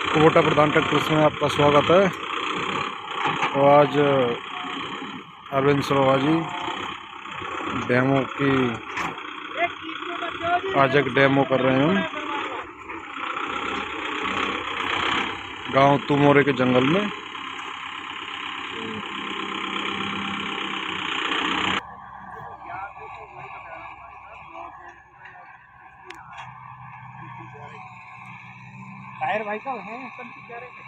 Kubota प्रधान tractors में आपका स्वागत है। तो आज अरविंद सरोवा जी डेमो की आज एक डेमो कर रहे हैं गांव तुमोरे के जंगल में। टायर व्हीकल है जा रहे थे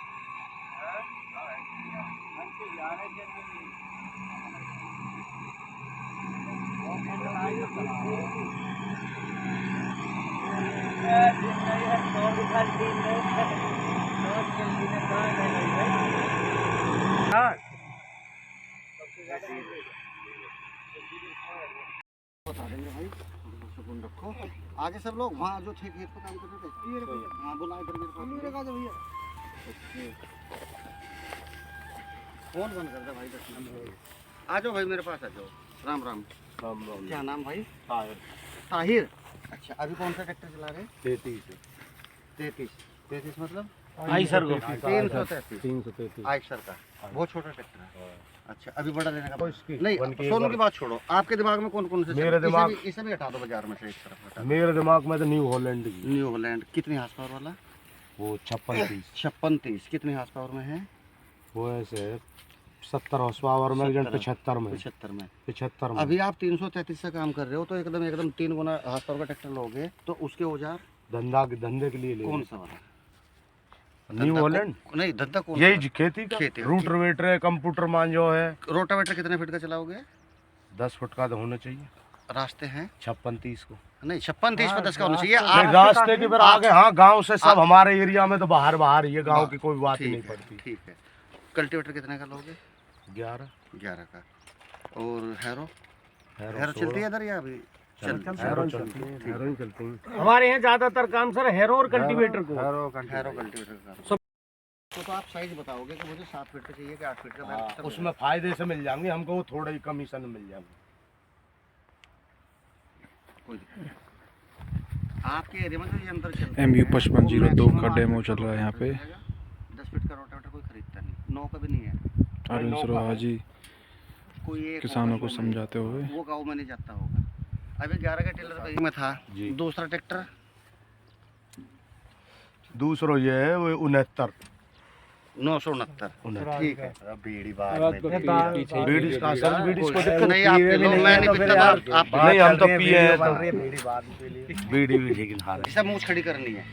बता देंगे भाई, सुकून रखो। आगे सब लोग वहाँ जो थे खेत पे काम करते थे, हाँ बुला इधर मेरे पास भैया। फोन बंद कर दे भाई, 10 मिनट आ जाओ भाई, मेरे पास आ जाओ। राम राम। राम राम। क्या नाम भाई? ताहिर। ताहिर, अच्छा। अभी कौन सा ट्रैक्टर चला रहे? 33 मतलब आइसर को 333 आइसर का बहुत छोटा ट्रैक्टर है। अच्छा, अभी बड़ा लेने का नहीं। सोनू की बात छोड़ो, आपके दिमाग में कौन कौन से? मेरे दिमाग इसे भी हटा दो बाजार में से एक तरफ। मेरे दिमाग में तो न्यू हॉलैंड कितनी हार्स पावर वाला? वो 56-30 कितने हार्स पावर में है? वो ऐसे 70 हॉर्स पावर में, 75 में। अभी आप 333 से काम कर रहे हो तो एकदम 3 गुना हार्स पावर का ट्रैक्टर लोगे तो उसके औजार धंधे के लिए कौन सा वाला? न्यू हॉलैंड नहीं, धंधा कौन? यही खेती रूटरवेटर है, कंप्यूटर मान जो है। रोटावेटर कितने फीट का चलाओगे? 10 फुट का तो होना चाहिए। रास्ते हैं 56-30 को नहीं, 56-30 पे 10 का होना चाहिए। आप रास्ते के फिर आगे, हाँ गांव से सब हमारे एरिया में तो बाहर ये गांव की कोई बात नहीं पड़ती। ठीक है। कल्टीवेटर कितने का लोगे? 11 का। और हैरो चलती है इधर या अभी चलती है। हमारे यहाँ ज्यादातर काम सर हैरो और कल्टीवेटर को। हैरो कल्टीवेटर का। तो आप साइज बताओगे कि मुझे 7 फीट का चाहिए कि 8 फीट का? उसमें फायदे से मिल जाएंगे हमको, वो थोड़ा ही कमीशन मिल जाएंगे। कोई आपके एरिया में जो ये अंदर चलता है MU 5502 का डेमो चल रहा है यहाँ पे। 10 फीट का रोटावेटर कोई खरीदता नहीं, 9 का भी नहीं है। अरविंद सरोवा जी कोई किसानों को समझाते हुए। वो गाँव में नहीं जाता होगा। अभी 11 का टेलर में था। दूसरा ट्रैक्टर दूसरा ये है वो 69 969। ठीक है। बीड़ी नहीं, हम तो पिए हैं। बीड़ी भी ठीक है। मूछ खड़ी करनी है।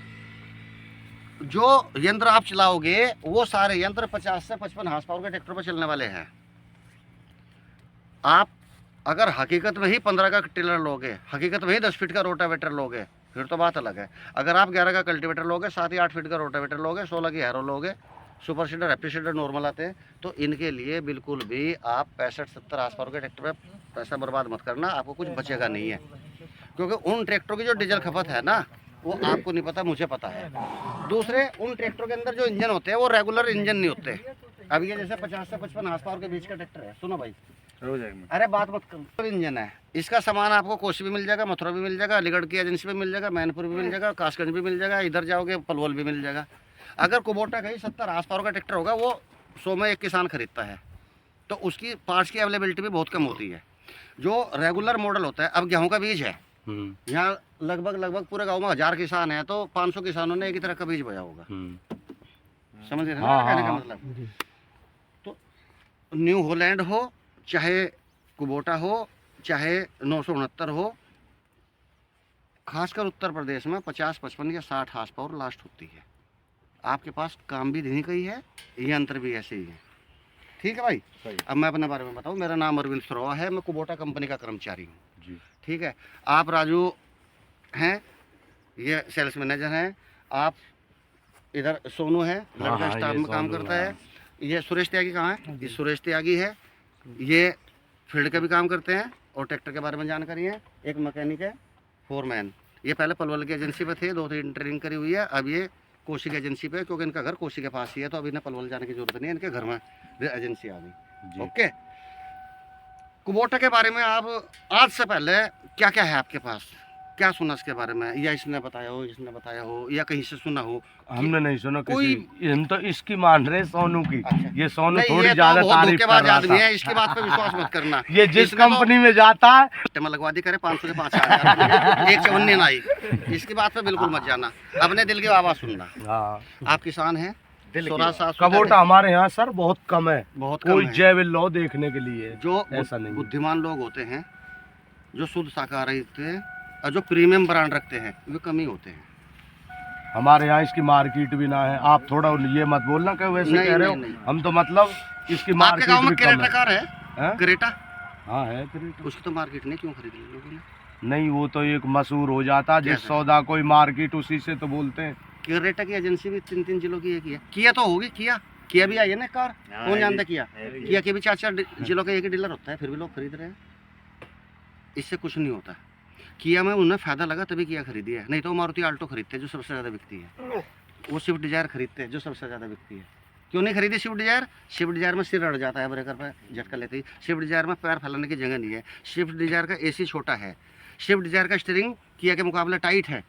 जो यंत्र आप चलाओगे वो सारे यंत्र 50 से 55 हार्स पावर के ट्रैक्टर पर चलने वाले हैं। आप अगर हकीकत में ही 15 का टिलर लोगे, हकीकत में ही 10 फीट का रोटावेटर लोगे, फिर तो बात अलग है। अगर आप 11 का कल्टीवेटर लोगे, 7 या 8 फीट का रोटावेटर लोगे, 16 की हैरो लोगे, super seeder happy seeder normal आते हैं, तो इनके लिए बिल्कुल भी आप 65-70 हार्स पावर के ट्रैक्टर पे पैसा बर्बाद मत करना। आपको कुछ बचेगा नहीं है, क्योंकि उन ट्रैक्टरों की जो डीजल खपत है ना, वो आपको नहीं पता, मुझे पता है। दूसरे उन ट्रैक्टरों के अंदर जो इंजन होते हैं वो रेगुलर इंजन नहीं होते। अब ये जैसे 50 से 55 हार्स पावर के बीच का ट्रैक्टर है, सुनो भाई, अरे बात मत करो। इंजन है, इसका सामान आपको कोसी भी मिल जाएगा, मथुरा भी मिल जाएगा, अलीगढ़ की एजेंसी में मिल जाएगा, मैनपुर भी मिल जाएगा, कासगंज भी मिल जाएगा, इधर जाओगे पलवल भी मिल जाएगा। अगर कुबोटा का ही 70 हार्स पावर का ट्रैक्टर होगा, वो 100 में एक किसान खरीदता है, तो उसकी पार्ट्स की अवेलेबिलिटी भी बहुत कम होती है। जो रेगुलर मॉडल होता है, अब गेहूं का बीज है, यहाँ लगभग पूरे गाँव में 1000 किसान है, तो 500 किसानों ने एक ही तरह का बीज बोया होगा। समझ रहे हैं कहने का मतलब? तो न्यू हॉलैंड हो, चाहे कुबोटा हो, चाहे 969 हो, खासकर उत्तर प्रदेश में 50, 55 या 60 हार्स पावर लास्ट होती है। आपके पास काम भी नहीं कही है, ये अंतर भी ऐसे ही है। ठीक है भाई। अब मैं अपने बारे में बताऊं, मेरा नाम अरविंद सरोवा है, मैं कुबोटा कंपनी का कर्मचारी हूँ। ठीक है। आप राजू हैं, ये सेल्स मैनेजर हैं। आप इधर सोनू है, लड़का स्टाफ में काम करता है। ये सुरेश त्यागी कहाँ है? ये सुरेश त्यागी है, ये फील्ड का भी काम करते हैं और ट्रैक्टर के बारे में जानकारी है। एक मैकेनिक है, फोरमैन। ये पहले पलवल की एजेंसी पे थे, 2-3 ट्रेनिंग करी हुई है। अब ये कोसी की एजेंसी पे, क्योंकि इनका घर कोसी के पास ही है, तो अभी इन्हें पलवल जाने की जरूरत नहीं है, इनके घर में एजेंसी आ गई। ओके। कुबोटा के बारे में आप आज से पहले क्या क्या है आपके पास? क्या सुना इसके बारे में, या इसने बताया हो, इसने बताया हो, या कहीं से सुना हो? हमने नहीं सुना कोई- किसी, हम तो इसकी मान रहे सोनू की। अच्छा। ये सोनू नहीं, थोड़ी ये तो ज्यादा बहुत तारीफ कर धोखेबाज रहा आदमी था। है, इसकी बात पे विश्वास मत करना। ये जिस इसने तो कंपनी में जाता है टेमा लगवा दी करे 500 से 5,000 एक 54 ना आई। इसकी बात पे बिल्कुल मत जाना, अपने दिल की आवाज़ सुनना। आप किसान हैं? स्वराज 700 कबोटा हमारे यहाँ सर बहुत कम है, बहुत कम कोई है। जय लो देखने के लिए जो ऐसा नहीं है। बुद्धिमान लोग होते हैं, जो शुद्ध शाकाहारी होते हैं और जो प्रीमियम ब्रांड रखते हैं, वे कम ही होते हैं। हमारे यहाँ इसकी मार्केट भी ना है। आप थोड़ा ये मत बोलना कि वैसे नहीं, कह रहे हो, नहीं, नहीं। हम तो मतलब इसकी आपके मार्केट गांव में भी कम क्रेटा है। कार है? हैं? क्रेटा, हाँ है क्रेटा। उसकी तो मार्केट नहीं, क्यों खरीद ली लोगों ने? नहीं वो तो एक मशहूर हो जाता जिस कैसे? सौदा कोई मार्केट उसी से तो बोलते हैं। क्रेटा की एजेंसी भी 3-3 जिलों की एक ही है। किया तो होगी, किया भी आई है ना कार, कौन जानता किया के भी 4-4 जिलों का एक ही डीलर होता है, फिर भी लोग खरीद रहे हैं। इससे कुछ नहीं होता। किया में उन्हें फायदा लगा तभी किया खरीदी है, नहीं तो मारुति आल्टो खरीदते हैं जो सबसे ज़्यादा बिकती है। वो स्विफ्ट डिजायर खरीदते हैं जो सबसे ज़्यादा बिकती है। क्यों नहीं खरीदी स्विफ्ट डिजायर? स्विफ्ट डिजायर में सिर अड़ जाता है ब्रेकर पर झटका लेते ही। स्विफ्ट डिजायर में पैर फैलाने की जगह नहीं है। स्विफ्ट डिजायर का एसी छोटा है। स्विफ्ट डिजायर का स्टीयरिंग किया के मुकाबले टाइट है।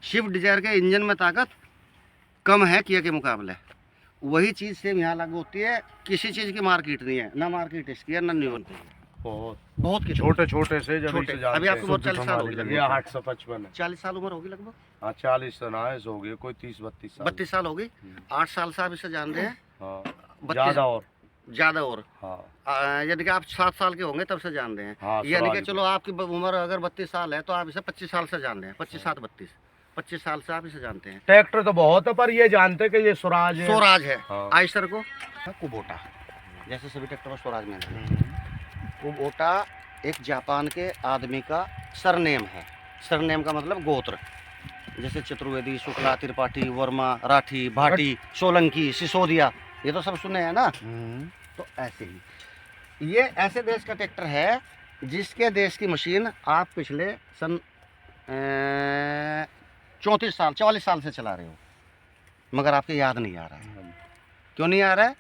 स्विफ्ट डिजायर के इंजन में ताकत कम है किया के मुकाबले। वही चीज़ सेम यहाँ लागू होती है। किसी चीज़ की मार्केट नहीं है, ना मार्केट इसकी है ना न्यू बनती है। बहुत की छोटे छोटे से जब छोटे। से जानते अभी आपको हैं। बहुत 40 साल हो गए। ये 855 है। 40 साल उम्र होगी लगभग, हाँ 40 तो ना है, हो गए कोई 30-32 साल। 32 साल हो गई। 8 साल से आप इसे जान रहे हैं, हाँ 32 ज्यादा और ज़्यादा और हाँ यदि कि आप 7 साल के होंगे तब से जान रहे हैं। हाँ, यानी कि स्वराज चलो आपकी उम्र अगर 32 साल है तो आप इसे 25 साल से जान रहे हैं। 25 साल से आप इसे जानते हैं। ट्रैक्टर तो बहुत है पर ये जानते कि ये स्वराज है। स्वराज है। हाँ। आयशर को कुबोटा, जैसे सभी ट्रैक्टर में स्वराज में है। कुबोटा एक जापान के आदमी का सरनेम है। सरनेम का मतलब गोत्र, जैसे चतुर्वेदी, शुक्ला, त्रिपाठी, वर्मा, राठी, भाटी, सोलंकी, सिसोदिया, ये तो सब सुने हैं ना। तो ऐसे ही ये ऐसे देश का ट्रैक्टर है जिसके देश की मशीन आप पिछले सन 44 साल से चला रहे हो, मगर आपके याद नहीं आ रहा है। क्यों नहीं आ रहा है?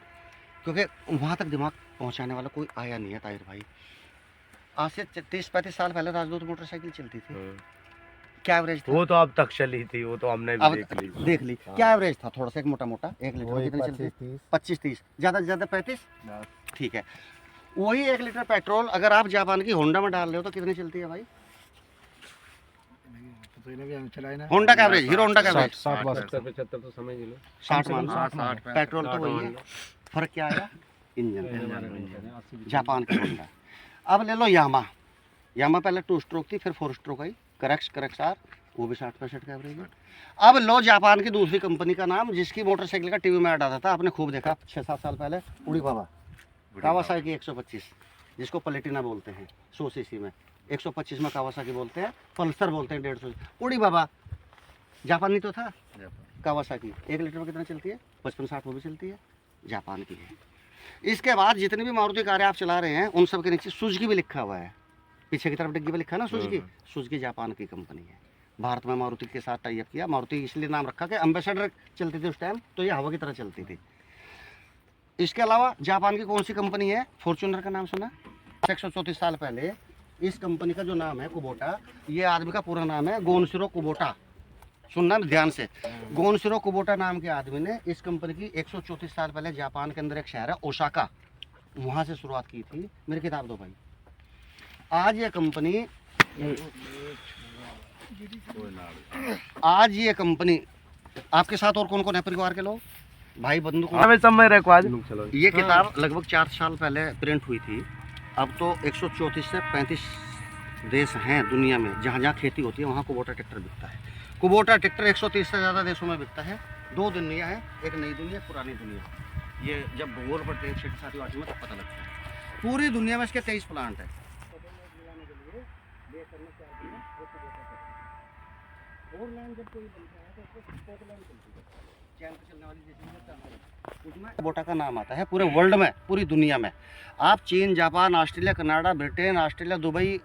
क्योंकि वहाँ तक दिमाग पहुँचाने वाला कोई आया नहीं है ताहिर भाई। आज से 30-35 साल पहले राजदूत मोटरसाइकिल चलती थी, क्या एवरेज था? वो तो अब तक चली थी, वो तो हमने भी अब देख ली। क्या एवरेज था? थोड़ा सा एक मोटा मोटा 1 लीटर में कितनी चलती? 25-30, ज़्यादा से ज़्यादा 35। ठीक है, वही 1 लीटर पेट्रोल अगर आप जापान की होंडा में डाल रहे हो तो कितनी चलती है भाई? होंडा का एवरेज, हीरो होंडा का एवरेज 60-75 तो समझ लो। 60 मान, पेट्रोल तो वही है। फर्क क्या आया? इंजन। जापान का होंडा। अब ले लो यामा पहले 2 स्ट्रोक थी, फिर 4 स्ट्रोक आई, करेक्स आर, वो भी 60-65 का एवरेज है। अब लो जापान की दूसरी कंपनी का नाम जिसकी मोटरसाइकिल का टीवी में ऐड आता था, आपने खूब देखा 6-7 साल पहले, उड़ी बाबा कावासाकी 125, जिसको प्लेटिना बोलते हैं 100 सीसी में। 125 में कावासाकी बोलते हैं, पल्सर बोलते हैं 150। उड़ी बाबा जापानी तो था कावासाकी। 1 लीटर में कितना चलती है? 55-60, वो भी चलती है, जापान की है। इसके बाद जितनी भी मारुति कारें आप चला रहे हैं उन सब के नीचे सुजुकी भी लिखा हुआ है। पीछे की तरफ डिग्गी पे लिखा है ना सुजुकी जापान की कंपनी है। भारत में मारुति के साथ टाई अप किया। मारुति इसलिए नाम रखा कि एम्बेसडर चलती थी उस टाइम, तो ये हवा की तरह चलती थी। इसके अलावा जापान की कौन सी कंपनी है? फॉर्च्यूनर का नाम सुना? 134 साल पहले इस कंपनी का जो नाम है कुबोटा, ये आदमी का पूरा नाम है गोनशिरो कुबोटा। सुनना ध्यान से, गोनशिरो कुबोटा नाम के आदमी ने इस कंपनी की 134 साल पहले जापान के अंदर एक शहर है ओसाका, वहाँ से शुरुआत की थी। मेरी किताब दो भाई। आज ये कंपनी आपके साथ और कौन कौन है परिवार के लोग, भाई बंधु? ये किताब लगभग 4 साल पहले प्रिंट हुई थी। अब तो 134 से 35 देश हैं दुनिया में जहाँ जहाँ खेती होती है वहाँ कुबोटा ट्रैक्टर बिकता है। कुबोटा ट्रैक्टर 130 से ज़्यादा देशों में बिकता है। 2 दुनिया है, एक नई दुनिया, पुरानी दुनिया। ये जब भूगोल पढ़ते हैं 6ठी-7वीं 8वीं में तब पता लगता है। पूरी दुनिया में इसके 23 प्लांट है। कुबोटा का नाम आता है पूरे वर्ल्ड में, पूरी दुनिया में। आप चीन, Japan, Australia, Canada, Britain, Australia, Dubai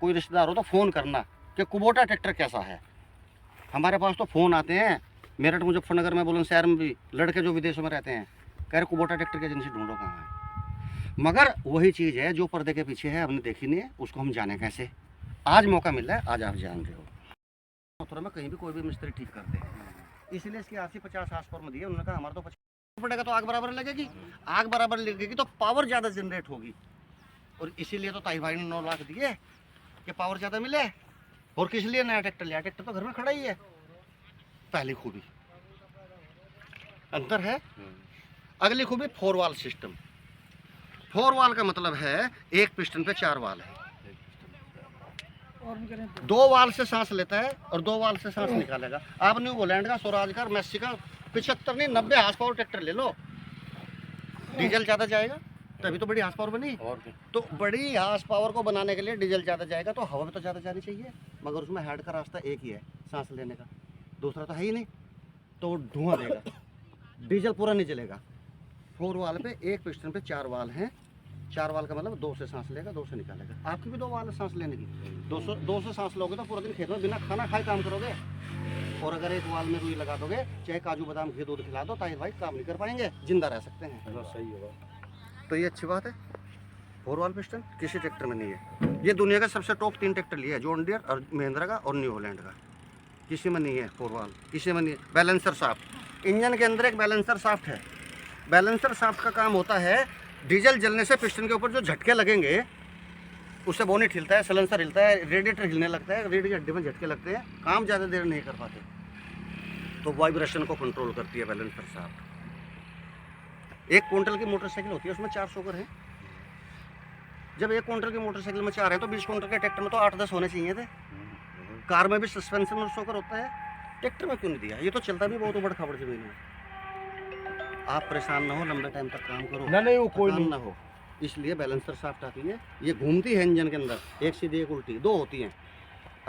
कोई रिश्तेदार हो तो फ़ोन करना कि कुबोटा ट्रैक्टर कैसा है। हमारे पास तो फ़ोन आते हैं मेरठ, मुजफ्फरनगर में, बुलंदशहर में भी लड़के जो विदेशों में रहते हैं, कह रहे कुबोटा ट्रैक्टर की एजेंसी ढूंढो कहाँ है। मगर वही चीज़ है जो पर्दे के पीछे है, हमने देखी नहीं है, उसको हम जाने कैसे। आज मौका मिल रहा है, आज आप जान रहे हो। मथुरा में कहीं भी कोई भी मिस्त्री ठीक करते हैं, इसलिए इसकी आरसी 50 हार्स पावर में दी है। उन्होंने कहा हमारा तो 50 पड़ेगा तो आग बराबर लगेगी, आग बराबर लगेगी तो पावर ज़्यादा जनरेट होगी, और इसीलिए तो ताई भाई ने 9 लाख दिए कि पावर ज़्यादा मिले। और किस लिए नया ट्रैक्टर लिया? ट्रैक्टर तो घर में खड़ा ही है। पहली खूबी अंतर है। अगली खूबी 4 वाल सिस्टम। 4 वाल का मतलब है एक पिस्टन पे 4 वाल है। 2 वाल से सांस लेता है और 2 वाल से सांस निकालेगा। आप न्यू होलैंड का, स्वराज का, मैसी का 75 नहीं 90 हार्स पावर ट्रैक्टर ले लो, डीजल ज़्यादा जाएगा तभी तो बड़ी हार्स पावर बनी। तो बड़ी हार्स पावर को बनाने के लिए डीजल ज़्यादा जाएगा तो हवा में तो ज़्यादा जानी चाहिए, मगर उसमें हेड का रास्ता एक ही है सांस लेने का, दूसरा तो है ही नहीं, तो धुआं देगा, डीजल पूरा नहीं चलेगा। 4 वाल पे एक पिस्टन पे 4 वाल हैं। 4 वाल का मतलब 2 से सांस लेगा 2 से निकालेगा। आपकी भी 2 वाल है सांस लेने की। 2 से सांस लोगे तो पूरा दिन खेत में बिना खाना खाए काम करोगे, और अगर एक वाल में रुई लगा दोगे, चाहे काजू बादाम घी दूध खिला दो, ताहिर भाई काम नहीं कर पाएंगे, जिंदा रह सकते हैं। सही होगा। तो ये अच्छी बात है। 4 वाल पिस्टन किसी ट्रैक्टर में नहीं है। ये दुनिया का सबसे टॉप 3 ट्रैक्टर लिए है, जॉन डियर और महिंद्रा का और न्यू होलैंड का। किसी में नहीं है 4 वाल, किसी में नहीं है। बैलेंसर शाफ्ट, इंजन के अंदर एक बैलेंसर शाफ्ट है। बैलेंसर शाफ्ट का काम होता है, डीजल जलने से पिस्टन के ऊपर जो झटके लगेंगे उससे बोनेट हिलता है, सिलेंसर हिलता है, रेडिएटर हिलने लगता है, रेडिएटर हड्डी में झटके लगते हैं, काम ज़्यादा देर नहीं कर पाते, तो वाइब्रेशन को कंट्रोल करती है बैलेंसर शाफ्ट। 1 क्विंटल की मोटरसाइकिल होती है, उसमें 4 शॉकर हैं। जब 1 क्विंटल की मोटरसाइकिल में 4 है तो 20 क्विंटल के ट्रैक्टर में तो 8-10 होने चाहिए थे। कार में भी सस्पेंशन और शॉकर होता है, ट्रैक्टर में क्यों नहीं दिया? ये तो चलता भी बहुत उबड़ खाबड़ जमीन में। आप परेशान ना हो, लंबे टाइम तक काम करो, नहीं वो कोई काम नहीं ना हो, इसलिए बैलेंसर शाफ्ट आती है। ये घूमती है इंजन के अंदर, एक सीधी एक उल्टी, 2 होती हैं।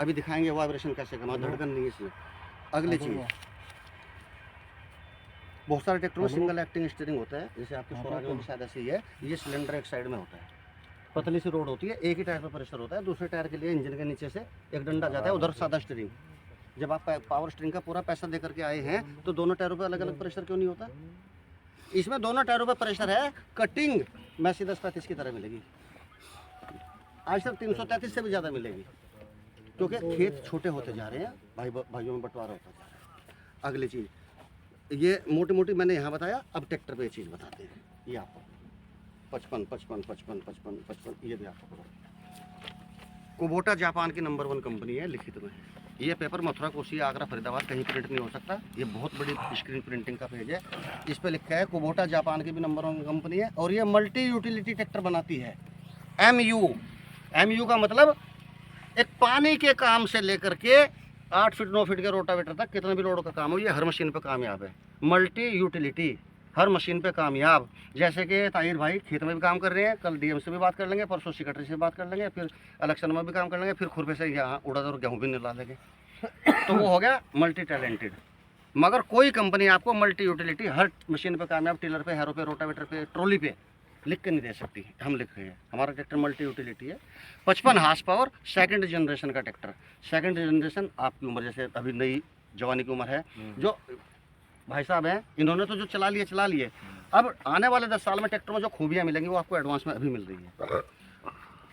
अभी दिखाएंगे वाइब्रेशन कैसे करना, धड़कन नहीं है इसमें। अगली चीज़, बहुत सारे ट्रैक्टरों में सिंगल एक्टिंग स्टीयरिंग होता है, जैसे आपके स्वराज में भी शायद ऐसे ही है। ये सिलेंडर एक साइड में होता है, पतली सी रोड होती है, एक ही टायर पर प्रेशर होता है, दूसरे टायर के लिए इंजन के नीचे से एक डंडा जाता है, उधर सादा स्टीयरिंग। जब आप पावर स्टीयरिंग का पूरा पैसा देकर के आए हैं तो दोनों टायरों पर अलग अलग प्रेशर क्यों नहीं होता? इसमें दोनों टायरों पर प्रेशर है। कटिंग मैसी 10-35 की तरह मिलेगी, आज तक 333 से भी ज़्यादा मिलेगी, क्योंकि खेत छोटे होते जा रहे हैं, भाइयों में बंटवारा होता जा रहा है। अगली चीज़, ये मोटी मोटी मैंने यहाँ बताया, अब ट्रैक्टर पे ये चीज़ बताते हैं। ये आपको 55, ये भी आपको पता। कुबोटा जापान की नंबर 1 कंपनी है लिखित में। ये पेपर मथुरा, कोसी, आगरा, फरीदाबाद कहीं प्रिंट नहीं हो सकता। ये बहुत बड़ी स्क्रीन प्रिंटिंग का पेज है, इस पे लिखा है कुबोटा जापान की भी नंबर 1 कंपनी है, और ये मल्टी यूटिलिटी ट्रैक्टर बनाती है। MU का मतलब एक पानी के काम से लेकर के 8 फीट 9 फीट के रोटावेटर तक कितना भी लोड का काम हो, ये हर मशीन पे कामयाब है। मल्टी यूटिलिटी, हर मशीन पे कामयाब। जैसे कि ताहिर भाई खेत में भी काम कर रहे हैं, कल डीएम से भी बात कर लेंगे, परसों सेक्रेटरी से बात कर लेंगे, फिर इलेक्शन में भी काम कर लेंगे, फिर खुरपे से यहाँ उड़द और गेहूँ भी निकाल लेंगे, तो वो हो गया मल्टी टैलेंटेड। मगर कोई कंपनी आपको मल्टी यूटिलिटी हर मशीन पे कामयाब, टिलर पे, हैरो पे, रोटावेटर पे, ट्रॉली पे लिख के नहीं दे सकती। हम लिख रहे हैं, हमारा ट्रैक्टर मल्टी यूटिलिटी है। 55 हार्स पावर, 2nd जनरेशन का ट्रैक्टर। 2nd जनरेशन आपकी उम्र, जैसे अभी नई जवानी की उम्र है, जो भाई साहब हैं, इन्होंने तो जो चला लिए। अब आने वाले 10 साल में ट्रैक्टर में जो खूबियाँ मिलेंगी वो आपको एडवांस में अभी मिल रही है।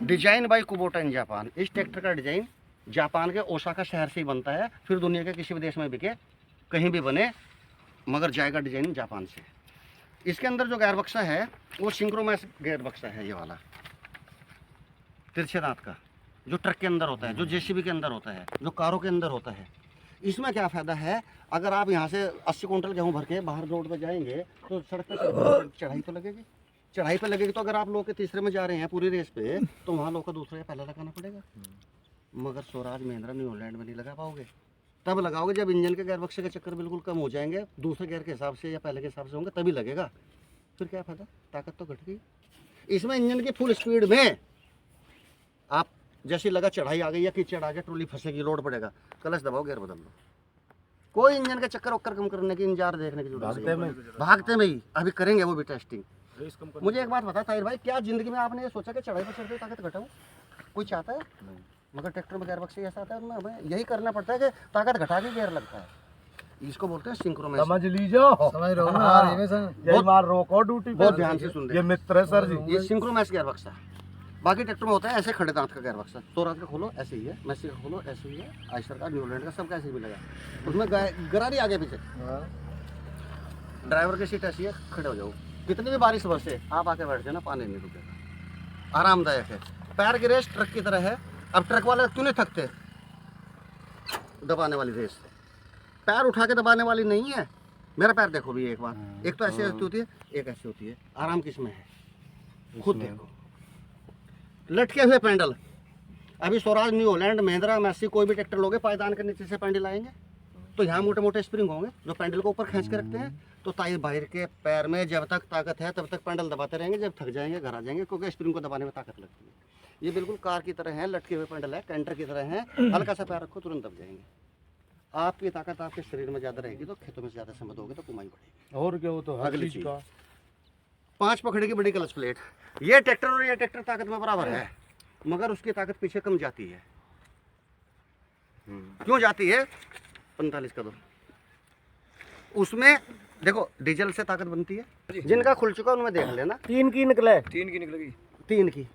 Design by Kubota in Japan. इस ट्रैक्टर का डिजाइन जापान के ओसाका शहर से ही बनता है, फिर दुनिया के किसी भी देश में बिके, कहीं भी बने, मगर जाएगा डिजाइन जापान से। इसके अंदर जो गेयर बक्सा है वो सिंक्रोमैस गेयर बक्सा है, ये वाला तिरछे दांत का, जो ट्रक के अंदर होता है, जो जेसीबी के अंदर होता है, जो कारों के अंदर होता है। इसमें क्या फ़ायदा है, अगर आप यहाँ से 80 क्विंटल गेहूँ भर के बाहर रोड पर जाएंगे तो सड़क पर चढ़ाई तो लगेगी, चढ़ाई पे लगेगी। तो अगर आप लोग के तीसरे में जा रहे हैं पूरी रेस पे, तो वहाँ लोग का दूसरे पहले लगाना पड़ेगा। मगर स्वराज, महिंद्रा, न्यू होलैंड में नहीं लगा पाओगे। तब लगाओगे जब इंजन के गेयर बक्से के चक्कर बिल्कुल कम हो जाएंगे, दूसरे गेयर के हिसाब से या पहले के हिसाब से होंगे, तभी लगेगा। फिर क्या फ़ायदा, ताकत तो घट गई। इसमें इंजन की फुल स्पीड में आप जैसी लगा चढ़ाई आ गई या कीचड़ आ गया, ट्रॉली फंसेगी, लोड पड़ेगा, क्लच दबाओ, गेयर बदल दो। कोई इंजन का चक्कर वक्कर कम करने की, इंतजार देखने की जरूरत नहीं, भागते में ही। अभी करेंगे वो भी टेस्टिंग। मुझे एक बात बता ताहिर भाई, क्या जिंदगी में आपने ये सोचा कि चढ़ाई पर चढ़ते ताकत घटाऊं? कोई चाहता है? मगर ट्रैक्टर में गेयर बक्से ऐसा आता है, उनमें हमें यही करना पड़ता है कि ताकत घटा के गेयर लगता है। इसको बोलते हैं सिंक्रोमैस। समझ लीजिए, समझ रहा हूं ना, यही मार रोको ड्यूटी पे। बहुत ध्यान से सुन रहे, ये मित्र है सर जी। ये सिंक्रोमैस गेयर बक्सा। बाकी ट्रैक्टर में होता है ऐसे खड़े दांत का गेयर बक्सा। स्वराज का खोलो ऐसे ही है, मैसी का खोलो ऐसे ही है, आइशर का, न्यूलैंड का, सबका ऐसे ही मिलेगा। उसमें गरारी आगे पीछे, ड्राइवर की सीट ऐसी है, खड़े हो जाओ। कितनी भी बारिश बरसे आप आके बैठ जाना, पानी नहीं रुकेगा, आरामदायक है। पैर की रेस ट्रक की तरह है। अब ट्रक वाले क्यों नहीं थकते, दबाने वाली रेस पैर उठा के दबाने वाली नहीं है। मेरा पैर देखो भी एक बार, एक तो ऐसे होती है, एक ऐसे होती है। आराम किसमें है, खुद देखो। लटके हुए पैंडल, अभी स्वराज, न्यू हॉलैंड, महिंद्रा, मैसी कोई भी ट्रैक्टर लोगे पायदान के नीचे से पैंडल आएंगे तो यहाँ मोटे मोटे स्प्रिंग होंगे जो पैंडल को ऊपर खींच के रखते हैं। तो ताई बाहर के पैर में जब तक ताकत है तब तक पैंडल दबाते रहेंगे, जब थक जाएंगे घर आ जाएंगे, क्योंकि स्प्रिंग को दबाने में ताकत लगती है। ये बिल्कुल कार की तरह है, लटके हुए पैंडल है, कैंटर की तरह है। हल्का सा पैर रखो तुरंत दब जाएंगे। आपकी ताकत आपके शरीर में ज़्यादा रहेगी तो खेतों में ज़्यादा समय दोगे तो कमाई बढ़ेगी। और क्या, वो तो हर अगली चीज का 5 पकड़े की बड़ी क्लच प्लेट। ये ट्रैक्टर और ये ट्रैक्टर ताकत में बराबर है, मगर उसकी ताकत पीछे कम जाती है। क्यों जाती है, 45 का दो। उसमें देखो डीजल से ताकत बनती है। जिनका खुल चुका उनमें देख लेना, 3 की निकले, 3 की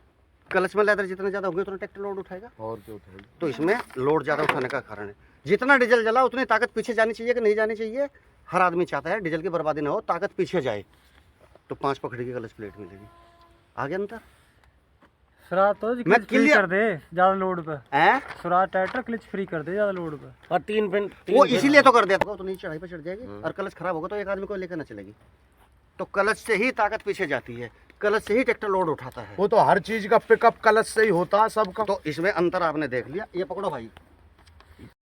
क्लच में लेदर जितना ज़्यादा होगी उतना ट्रैक्टर लोड उठाएगा। और क्या उठाएगी। तो इसमें लोड ज़्यादा उठाने का कारण है। जितना डीजल जला उतनी ताकत पीछे जानी चाहिए कि नहीं जानी चाहिए। हर आदमी चाहता है डीजल की बर्बादी ना हो, ताकत पीछे जाए। तो 5 पकड़ी की क्लच प्लेट मिलेगी। आगे अंतर सुराज तो मैं क्लिच फ्री क्लियर- कर दे ज्यादा लोड पे। है, सुराज ट्रैक्टर क्लिच फ्री कर दे ज्यादा लोड पे। और 3 पिन वो इसीलिए तो कर देता तो नहीं चढ़ाई पे चढ़ जाएगी और क्लच खराब होगा तो एक आदमी को लेकर ना चलेगी। तो क्लच से ही ताकत पीछे जाती है, क्लच से ही ट्रैक्टर लोड उठाता है। वो तो हर चीज का पिकअप क्लच से ही होता है सबका। तो इसमें अंतर आपने देख लिया। ये पकड़ो भाई,